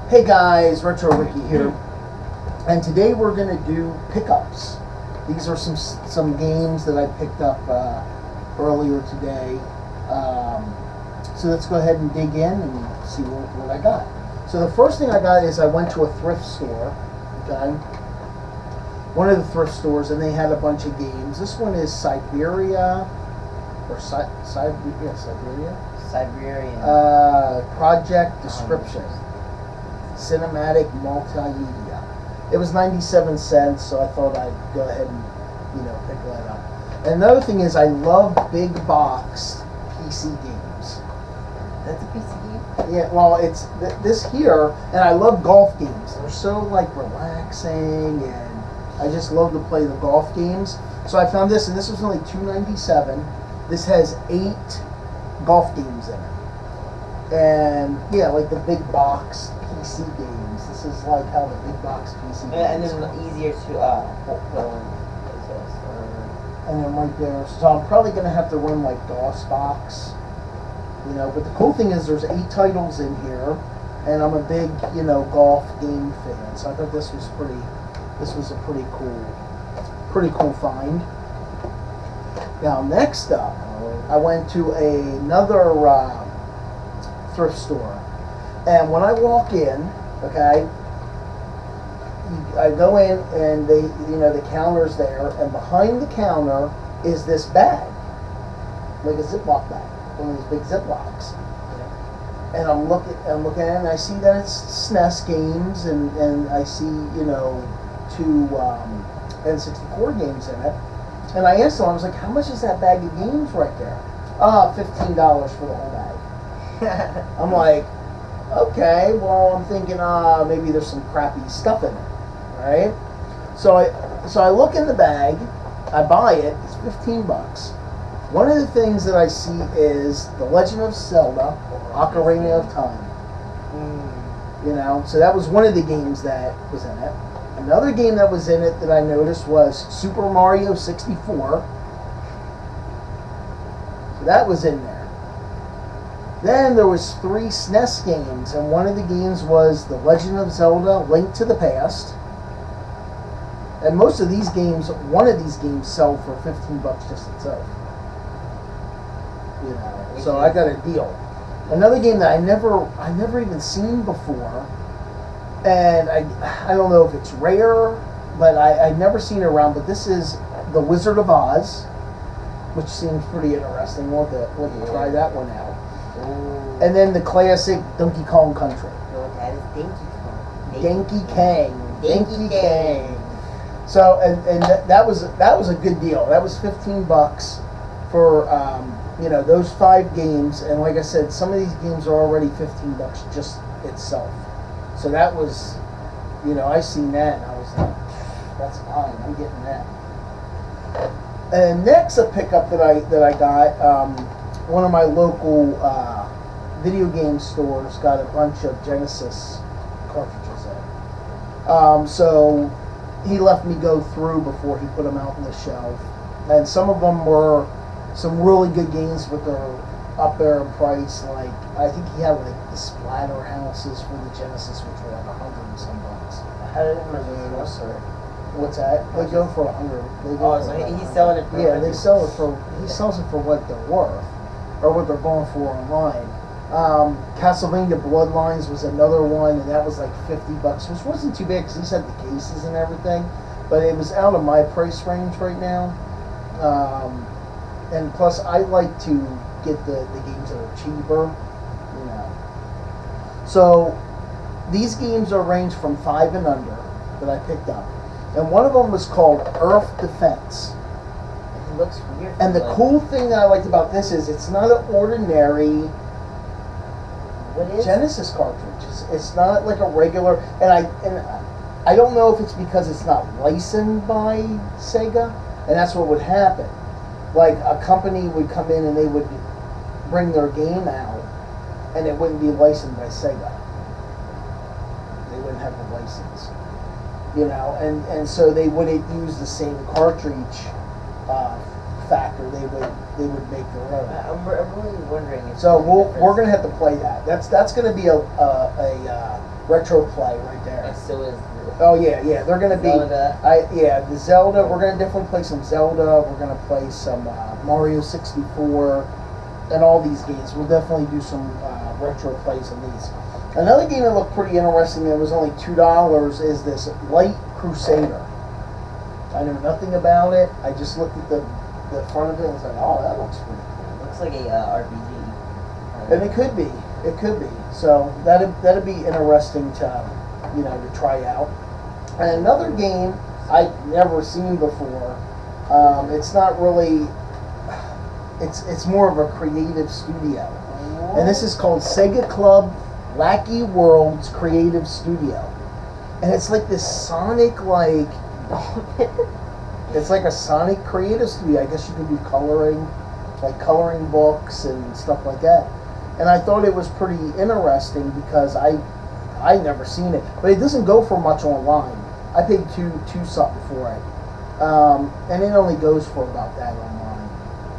Hey guys, Retro Ricky here, and today we're going to do pickups. These are some games that I picked up earlier today. So let's go ahead and dig in and see what I got. So the first thing I got is I went to a thrift store, okay? One of the thrift stores, and they had a bunch of games. This one is Siberia, or Siberia? Siberian. Project Description. Cinematic Multimedia. It was 97 cents, so I thought I'd go ahead and, pick that up. And another thing is I love big boxed PC games. That's a PC game? Yeah, well, it's this here, and I love golf games. They're so, relaxing, and I just love to play the golf games. So I found this, and this was only $2.97. This has 8 golf games in it. And, yeah, like the big box PC games. This is like how the big box PC games. And then easier to put on. And then right there, so I'm probably going to have to run like DOSBox, But the cool thing is there's 8 titles in here, and I'm a big, golf game fan. So I thought this was a pretty cool find. Now next up, I went to another thrift store, and when I walk in, okay, I go in and the counter's there, and behind the counter is this bag, like a Ziploc bag, one of these big Ziplocs. And I'm looking at it, and I see that it's SNES games, and I see 2 N64 games in it. And I asked them, I was like, how much is that bag of games right there? $15 for the whole bag. I'm like, okay, well, I'm thinking, maybe there's some crappy stuff in it, right? So I look in the bag, I buy it, it's $15. One of the things that I see is The Legend of Zelda, Ocarina of Time. So that was one of the games that was in it. Another game that was in it that I noticed was Super Mario 64. So that was in there. Then there was 3 SNES games, and one of the games was The Legend of Zelda: Link to the Past. And most of these games, one of these games sell for $15 just itself. So I got a deal. Another game that I never even seen before, and I don't know if it's rare, but I've never seen it around. But this is The Wizard of Oz, which seems pretty interesting. We'll have to try that one out. Ooh. And then the classic Donkey Kong Country. No, that is Donkey Kong. Donkey Kong. Donkey Kong. So and that was a good deal. That was $15 for those 5 games. And like I said, some of these games are already $15 just itself. So that was, I seen that and I was like, that's fine. I'm getting that. And next, a pickup that I got. One of my local video game stores got a bunch of Genesis cartridges in. So he let me go through before he put them out on the shelf. And some of them were some really good games, but they're up there in price. Like, I think he had like the Splatter Houses for the Genesis, which were like $100 and some bucks. How did it work? What's that? They go for $100. So he's selling it for yeah, he sells it for what they're worth, or what they're going for online. Castlevania Bloodlines was another one, and that was like $50, which wasn't too bad because he had the cases and everything, but it was out of my price range right now. And plus, I like to get the games that are cheaper, So these games are ranged from 5 and under that I picked up, and one of them was called Earth Defense. It looks weird. And the cool thing that I liked about this is it's not an ordinary Genesis cartridge. It's not like a regular, and I don't know if it's because it's not licensed by Sega, and that's what would happen. Like, a company would come in and they would bring their game out, and it wouldn't be licensed by Sega. They wouldn't have the license, and so they wouldn't use the same cartridge factor. They would make their own. I'm really wondering. So we're gonna have to play that. That's gonna be a retro play right there. And so is the Oh yeah, yeah, they're gonna be. Zelda. The Zelda. We're gonna definitely play some Zelda. We're gonna play some Mario 64, and all these games. We'll definitely do some retro plays on these. Another game that looked pretty interesting that was only $2 is this Light Crusader. I know nothing about it. I just looked at the front of it and was like, oh, that looks pretty cool. Looks like a RPG. And it could be. It could be. So that'd be interesting to to try out. And another game I've never seen before. It's not really. It's more of a creative studio, and this is called Sega Club Wacky Worlds Creative Studio, and it's like this Sonic like. It's like a Sonic creative studio. I guess you can do coloring, like coloring books and stuff like that. And I thought it was pretty interesting because I never seen it, but it doesn't go for much online. I paid two something for it, and it only goes for about that online,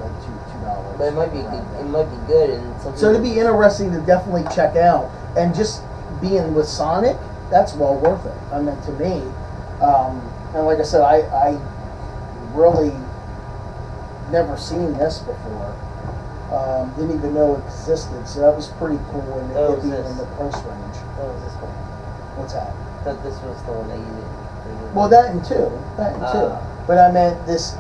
like $2. But it might be good. It might be good and something. So it'd be interesting to definitely check out, and just being with Sonic, that's well worth it. I mean, to me, and like I said, I really never seen this before. Didn't even know it existed, so that was pretty cool, and it being in the price range. What was this one? What's that? I thought this was the one that you did. Well, that and two. But I meant this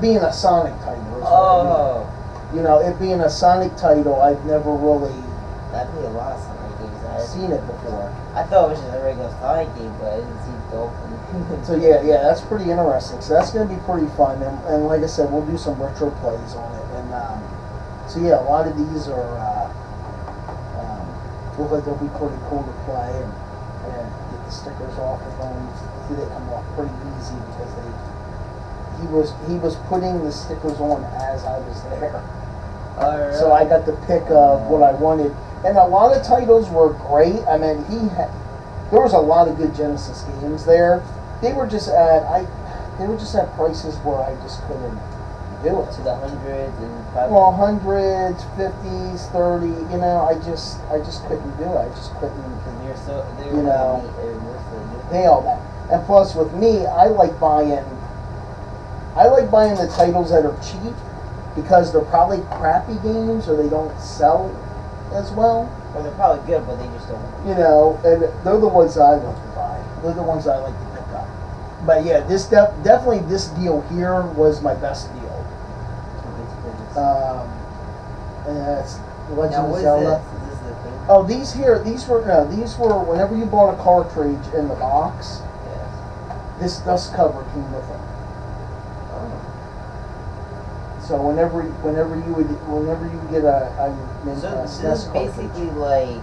being a Sonic title. Is what I mean. It being a Sonic title, I've never really That'd be a lot of Sonic games. I've seen it before. I thought it was just a regular Sonic game, but I didn't see Dolphin. So yeah, that's pretty interesting. So that's going to be pretty fun, and like I said, we'll do some retro plays on it. And so yeah, a lot of these are look like they'll be pretty cool to play and get the stickers off of them. See, they come off pretty easy because he was putting the stickers on as I was there. Alright. So I got the pick of what I wanted, and a lot of titles were great. I mean, there was a lot of good Genesis games there. They were just at prices where I just couldn't do it. To the hundreds and 500. Well, hundreds, 50s, 30. I just couldn't do it. I just couldn't. Pay all that. And plus, with me, I like buying the titles that are cheap because they're probably crappy games or they don't sell as well. Well, they're probably good, but they just don't. And they're the ones that I like to buy. They're the ones I like to pick up. But yeah, this definitely this deal here was my best deal. And that's Legend of Zelda. Is this the thing? Oh, these were whenever you bought a cartridge in the box, Yes. this dust cover came with it. Oh. So whenever you get a So this SNES is cartridge. basically like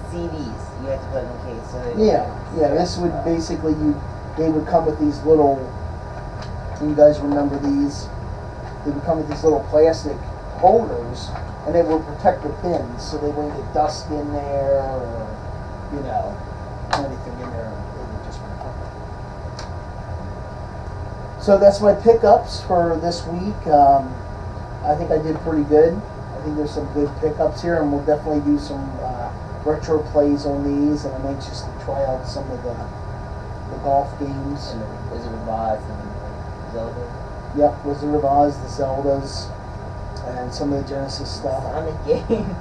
CDs. You have to put in the case. So Yeah. This would basically they would come with these little. You guys remember these? They would come with these little plastic holders, and they would protect the pins, so they wouldn't get dust in there or anything in there. They would just protect it. So that's my pickups for this week. I think I did pretty good. I think there's some good pickups here, and we'll definitely do some retro plays on these, and I'm anxious to try out some of the golf games. And the Wizard of Oz and Zelda. Yep, Wizard of Oz, the Zeldas, and some of the Genesis stuff. Sonic game.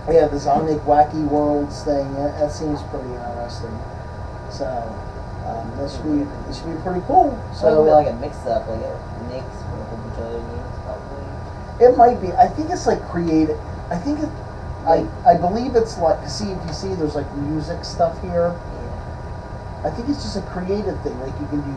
Yeah, the Sonic Wacky Worlds thing. That seems pretty interesting. So this should be pretty cool. So So like a mix-up, like a mix with a whole bunch of other games, probably. it might be. I think it's like creative. I think it. I believe it's like. See if you see, there's like music stuff here. Yeah. I think it's just a creative thing. Like you can do.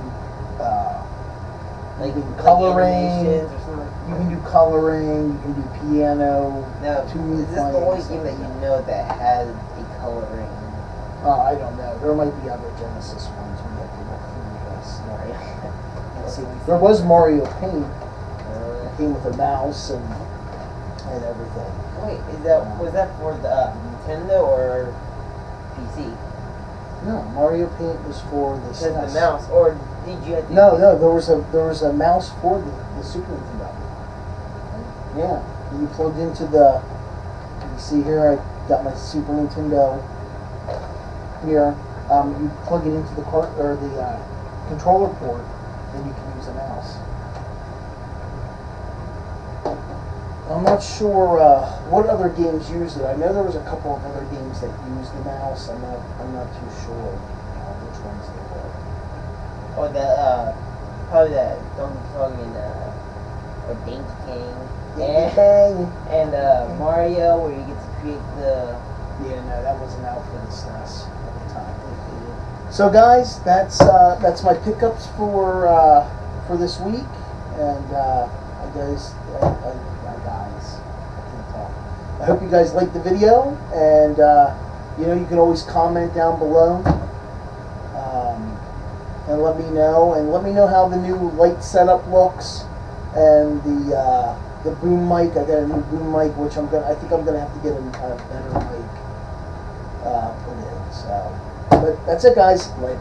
Like You can coloring. animations or something. You can do coloring. You can do piano. Now, tune is this the only playing, game that you know that has a coloring? I don't know. There might be other Genesis ones. We have to look through this. Let's see. There was Mario Paint. It came with a mouse and everything. Wait, was that for the Nintendo or PC? No, Mario Paint was for the Because SNES. the mouse, or did you have to? No, there was a mouse for the Super Nintendo. Yeah, you plugged into the. You see here, I got my Super Nintendo here, you plug it into the controller port, and you can use a mouse. I'm not sure what other games use it. I know there was a couple of other games that used the mouse. I'm not too sure which ones they were. Or probably that Donkey Kong and or Donkey Kong. And Mario, where you get to create the. Yeah, no, that wasn't out for the SNES at the time. So guys, that's my pickups for this week, and I hope you guys liked the video, and you can always comment down below, and let me know how the new light setup looks, and the boom mic. I got a new boom mic, which I think I'm gonna have to get a better mic put in. So, but that's it, guys. Later.